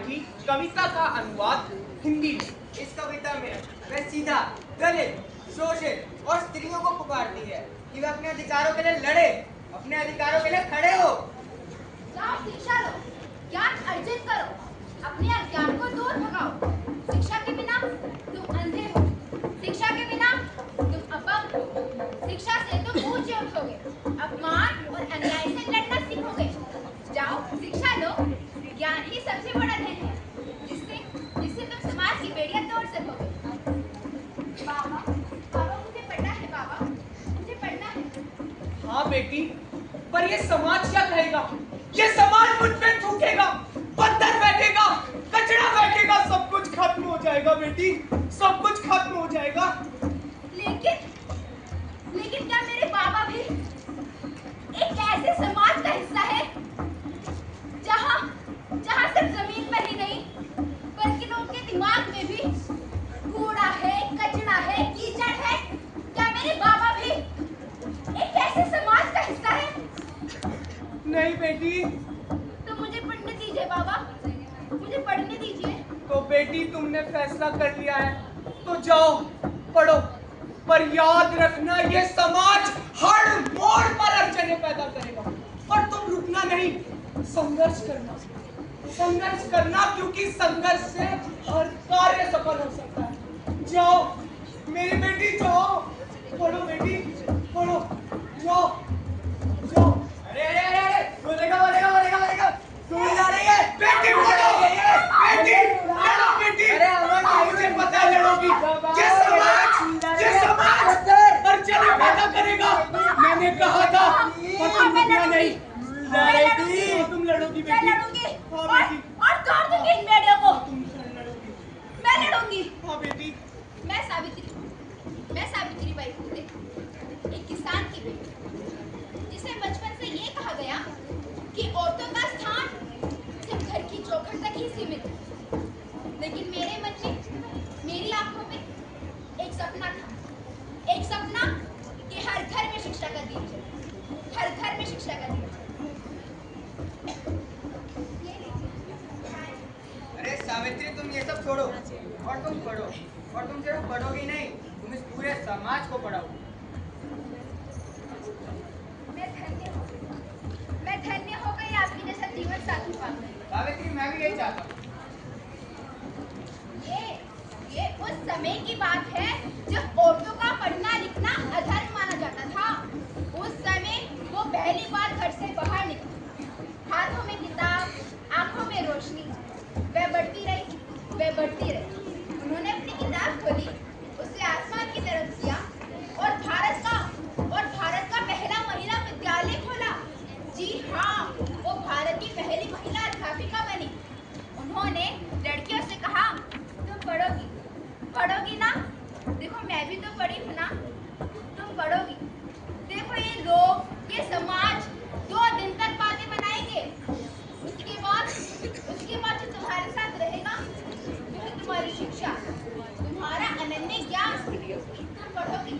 लिखी कविता का अनुवाद हिंदी में। इस कविता में वह सीधा दलित, शोषित और स्त्रियों को पुकारती है कि वे अपने अधिकारों के लिए लड़े, अपने अधिकारों के लिए खड़े हो। जाओ शिक्षा लो, ज्ञान अर्जित करो, अपने अज्ञान को दूर भगाओ। शिक्षा के बिना तुम अंधे हो, शिक्षा के बिना तुम अपंग हो। शिक्षा से तुम ऊंचे उठोगे, अपमान और अन्याय से लड़ना सीखोगे। जाओ शिक्षा लो, ज्ञान ही सबसे बड़ा धन है, जिससे तुम समाज की बेड़ियां तोड़ सकोगे। बाबा, बाबा मुझे पढ़ना है, बाबा मुझे पढ़ना है। हाँ बेटी, पर ये समाज क्या कहेगा? ये समाज मुझ पे थूकेगा, पत्थर फेंकेगा, कचरा फेंकेगा, सब कुछ खत्म हो जाएगा बेटी, सब कुछ खत्म हो जाएगा। लेकिन क्या मेरे बाबा भी एक ऐसे समाज का हिस्सा है जहाँ सिर्फ जमीन पर ही नहीं बल्कि उनके दिमाग में भी कूड़ा है, कचरा है, कीचड़ है? क्या मेरे बाबा भी एक ऐसे समाज का हिस्सा है? नहीं बेटी। तो मुझे पढ़ने दीजिए बाबा, मुझे पढ़ने दीजिए। तो बेटी तुमने फैसला कर लिया है तो जाओ पढ़ो, पर याद रखना ये समाज हर मोड़ पर अड़चने पैदा करेगा और तुम रुकना नहीं, संघर्ष करना क्योंकि संघर्ष से हर कार्य सफल हो सकता है। जाओ मेरी बेटी, जाओ पढ़ो बेटी, पढ़ो, जाओ जाओ। अरे बोलेगा तू जा रही है बेटी पढ़ो, बेटी लड़ो बेटी। अरे अमन, मुझे पता है लड़ोगी। ये समाज अड़चने पैदा करेगा, मैंने कहा था, पर तुम रुकना नहीं। लड़ूंगी, तुम लड़ोगी मैं बेटी। लड़ूंगी हाँ बेटी, और तोड़ दूंगी इन बेड़ियों को। तुम लड़ोगी। मैं लड़ूंगी। हाँ बेटी। मैं सावित्री बाई फुले, एक किसान की बेटी, जिसे बचपन से ये कहा गया कि औरतों का स्थान सिर्फ घर की चौखट तक ही सीमित है। लेकिन मेरे मन में, मेरी आंखों में एक सपना कि हर घर में शिक्षा का दीप जले, हर घर में शिक्षा का दीप जले। अरे सावित्री, तुम ये सब छोड़ो और तुम पढ़ो, और तुम सिर्फ पढ़ोगी नहीं, तुम इस पूरे समाज को पढ़ाओगी। मैं धन्य हो गई आपकी जैसा जीवन साथी पाकर। सावित्री, मैं भी यही चाहता हूँ। ये उस समय की बात है जब औरतों का पढ़ना लिखना अधर्म माना जाता था। उस समय वो पहली बार घर से बाहर निकली, हाथों में किताब, आंखों में रोशनी। वह बढ़ती रही। उन्होंने अपनी किताब खोली, उसे आसमान की तरफ किया और भारत का पहला महिला विद्यालय खोला। जी हाँ, वो भारत की पहली महिला अध्यापिका बनी। उन्होंने लड़कियों से कहा, तुम पढ़ोगी ना? देखो मैं भी तो पढ़ी हूँ ना, तुम पढ़ोगी। देखो ये लोग, ये समाज 2 दिन तक बातें बनाएंगे, उसके बाद जो तुम्हारे साथ रहेगा वो है तुम्हारी शिक्षा, तुम्हारा अनन्य ज्ञान। तुम पढ़ोगी।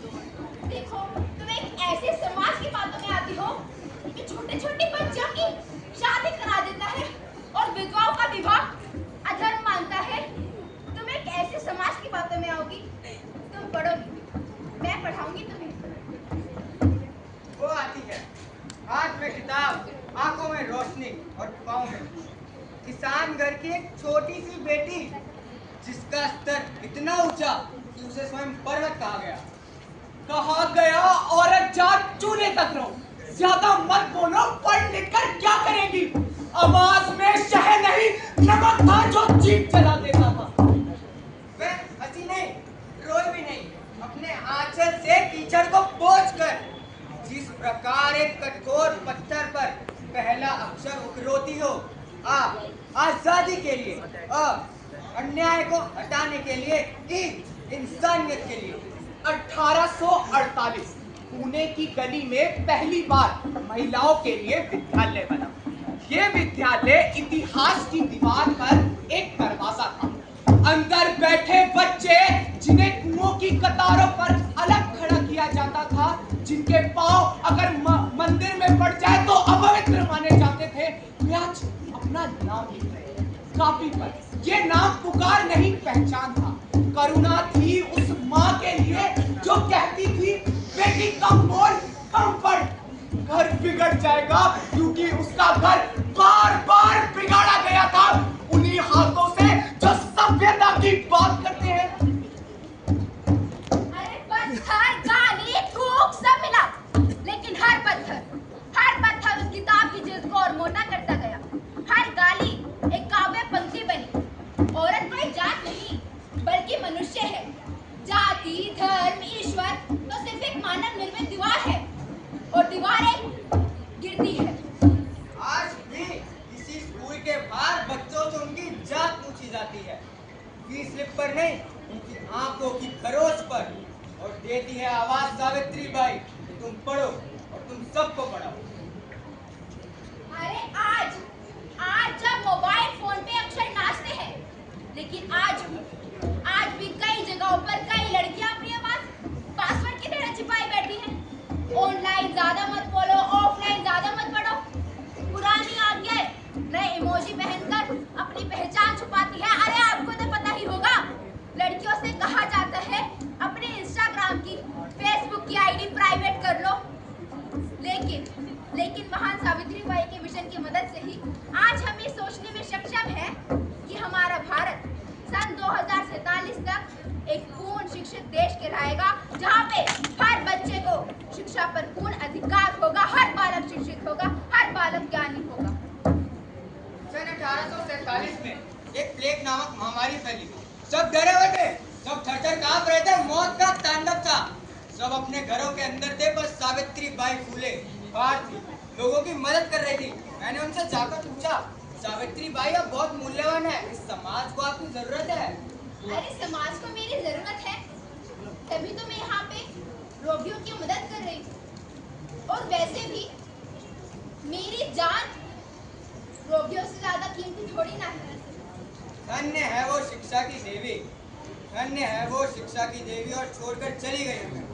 देखो तुम एक ऐसे समाज की बातों में आती हो कि छोटे छोटे बच्चों की शादी करा देता है और विधवाओं का विवाह अधर्म मानता है। तुम एक ऐसे समाज की बातों में आओगी, तुम पढ़ोगी, मैं पढ़ाऊंगी तुम्हें। वो आती है, हाथ में किताब, आंखों में रोशनी और पाँव में किसान घर की एक छोटी सी बेटी, जिसका स्तर इतना ऊंचा कि उसे स्वयं पर्वत कहा गया। औरत जात चूल्हे तक रहो, ज्यादा मत बोलो, पढ़ लिख कर क्या करेगी? आवाज में शहद नहीं, नमक था जो जीभ जला देता था। वह हंसी नहीं, रोई भी नहीं, अपने आंचल से कीचड़ को पोंछकर जिस प्रकार एक कठोर पत्थर पर पहला अक्षर उकरोती हो, आजादी के लिए, अन्याय को हटाने के लिए, इंसानियत के लिए। 1848 पुणे की गली में पहली बार महिलाओं के लिए विद्यालय बना। ये विद्यालय इतिहास की दीवार पर एक दरवाजा था। अंदर बैठे बच्चे, जिन्हें कुओं की कतारों पर अलग खड़ा किया जाता था, जिनके पांव अगर मंदिर में पड़ जाए तो अपवित्र माने जाते थे, वे आज अपना नाम लिख रहे हैं। कापी पर ये नाम पुकार नहीं पहचान था। करुणा थी उस माँ के लिए जो कहती थी बेटी कम बोल कम पढ़, घर बिगड़ जाएगा, क्योंकि उसका घर बार बार बिगाड़ा गया था उन्हीं हाथों से जो सभ्यता की बात करते हैं। अरे पत्थर गाली थूक सब मिला, लेकिन हर पत्थर उस किताब की जिल्द को और मोटा करता गया। हर गाली एक काव्य पंक्ति बनी। औरत कोई जात नहीं बल्कि मनुष्य है। जाति धर्म ईश्वर तो सिर्फ एक मानव निर्मित दीवार है, और दीवारें गिरती है। आज भी इसी स्कूल के बाहर बच्चों से उनकी जात पूछी जाती है, फीस स्लिप पर नहीं, उनकी आंखों की खरोच पर, और देती है आवाज सावित्री बाई, तुम पढ़ो और तुम सबको पढ़ाओ। अरे आज जब मोबाइल फोन पे अक्षर नाचते हैं, लेकिन आज भी कई जगहों पर कई लड़कियां अपनी आवाज पासवर्ड की तरह छिपाई बैठी हैं। ऑनलाइन ज्यादा मत बोलो, ऑफलाइन ज्यादा मत पढ़ो। पुरानी आज्ञाएं नए इमोजी पहनकर अपनी पहचान छुपाती है। अरे आपको तो पता ही होगा, लड़कियों से कहा जाता है अपने इंस्टाग्राम की फेसबुक की आईडी प्राइवेट कर लो, लेकिन महान सावित्री बाई के मिशन की मदद से ही आज हम ये सोचने में सक्षम हैं कि हमारा भारत सन 2047 तक एक पूर्ण शिक्षित देश कहलाएगा, जहाँ पे हर बच्चे को शिक्षा पर पूर्ण अधिकार होगा, हर बालक शिक्षित होगा, हर बालक ज्ञानी होगा। सन 1847 में एक प्लेग नामक महामारी फैली। सब डरे हुए थे, सब थर-थर कांप रहे थे, मौत का तांडव था। सब अपने घरों के अंदर थे, बस सावित्री बाई फूले बाहर थी, लोगों की मदद कर रही थी। मैंने उनसे जाकर पूछा, सावित्री बाई अब बहुत मूल्यवान है, इस समाज को आपकी जरूरत है। अरे समाज को मेरी जरूरत है, तभी तो मैं यहाँ पे रोगियों की मदद कर रही हूँ। और वैसे भी मेरी जान रोगियों से ज्यादा कीमती थोड़ी ना है। धन्य है वो शिक्षा की देवी, धन्य है वो शिक्षा की देवी, और छोड़कर चली गई हमें।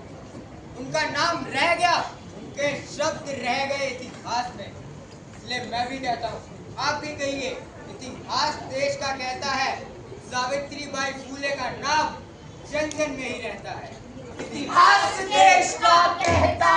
उनका नाम रह गया, उनके शब्द रह गए इतिहास में। इसलिए मैं भी कहता हूँ, आप भी कहिए, इतिहास देश का कहता है, सावित्री बाई फूले का नाम जन जन में ही रहता है। इतिहास देश का कहता